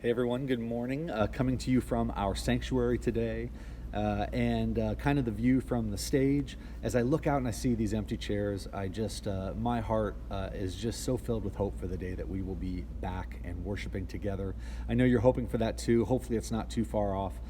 Hey everyone, good morning. Coming to you from our sanctuary today, and kind of the view from the stage. As I look out and I see these empty chairs, my heart is just so filled with hope for the day that we will be back and worshiping together. I know you're hoping for that too. Hopefully it's not too far off,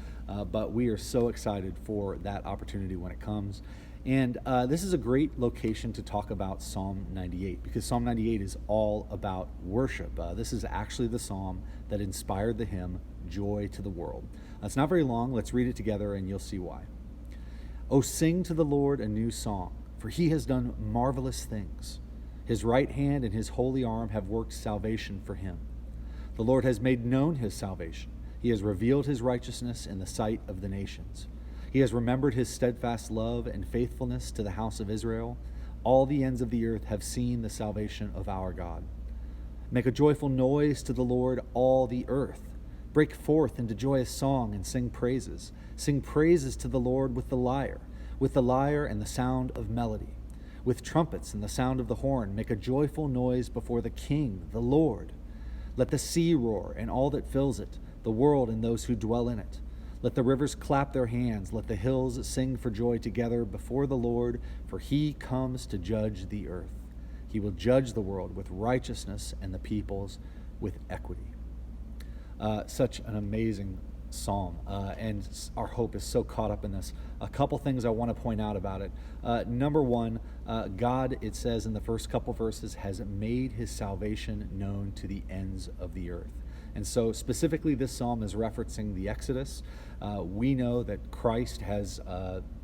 but we are so excited for that opportunity when it comes. And this is a great location to talk about Psalm 98 because Psalm 98 is all about worship. This is actually the psalm that inspired the hymn, Joy to the World. It's not very long. Let's read it together and you'll see why. Oh, sing to the Lord a new song, for he has done marvelous things. His right hand and his holy arm have worked salvation for him. The Lord has made known his salvation. He has revealed his righteousness in the sight of the nations. He has remembered his steadfast love and faithfulness to the house of Israel. All the ends of the earth have seen the salvation of our God. Make a joyful noise to the Lord, all the earth. Break forth into joyous song and sing praises. Sing praises to the Lord with the lyre and the sound of melody. With trumpets and the sound of the horn, make a joyful noise before the King, the Lord. Let the sea roar and all that fills it, the world and those who dwell in it. Let the rivers clap their hands. Let the hills sing for joy together before the Lord, for he comes to judge the earth. He will judge the world with righteousness and the peoples with equity. Such an amazing psalm, and our hope is so caught up in this. A couple things I want to point out about it. Number one, God, it says in the first couple verses, has made his salvation known to the ends of the earth. And so specifically this psalm is referencing the Exodus. We know that Christ has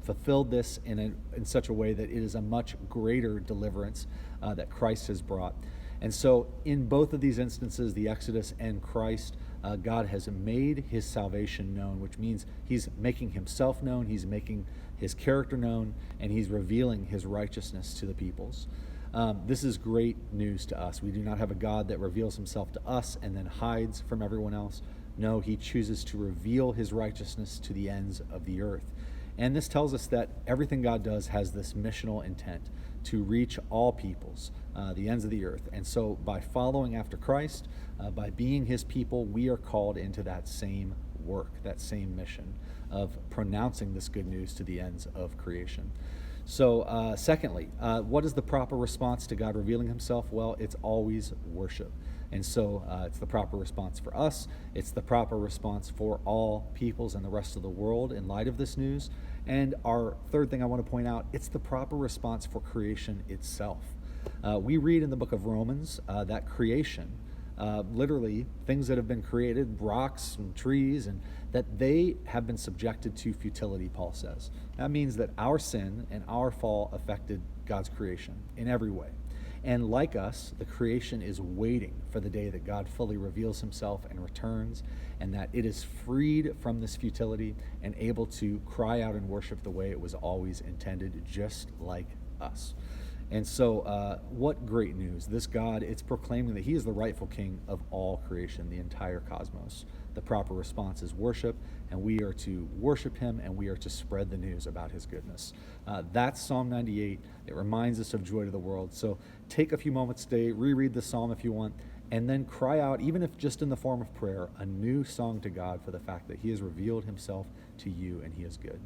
fulfilled this in such a way that it is a much greater deliverance that Christ has brought. And so in both of these instances, the Exodus and Christ, God has made his salvation known, which means he's making himself known, he's making his character known, and he's revealing his righteousness to the peoples. This is great news to us. We do not have a God that reveals himself to us and then hides from everyone else. No, he chooses to reveal his righteousness to the ends of the earth. And this tells us that everything God does has this missional intent to reach all peoples, the ends of the earth. And so by following after Christ, by being his people, we are called into that same work, that same mission of pronouncing this good news to the ends of creation. So secondly, what is the proper response to God revealing himself? Well, it's always worship. And so it's the proper response for us. It's the proper response for all peoples and the rest of the world in light of this news. And our third thing I want to point out, it's the proper response for creation itself. We read in the book of Romans that creation, literally things that have been created, rocks and trees, and that they have been subjected to futility, Paul says. That means that our sin and our fall affected God's creation in every way. And like us, the creation is waiting for the day that God fully reveals himself and returns, and that it is freed from this futility and able to cry out and worship the way it was always intended, just like us. And so what great news. This God, it's proclaiming that he is the rightful king of all creation, the entire cosmos. The proper response is worship, and we are to worship him, and we are to spread the news about his goodness. That's Psalm 98. It reminds us of joy to the world. So take a few moments today, reread the psalm if you want, and then cry out, even if just in the form of prayer, a new song to God for the fact that he has revealed himself to you and he is good.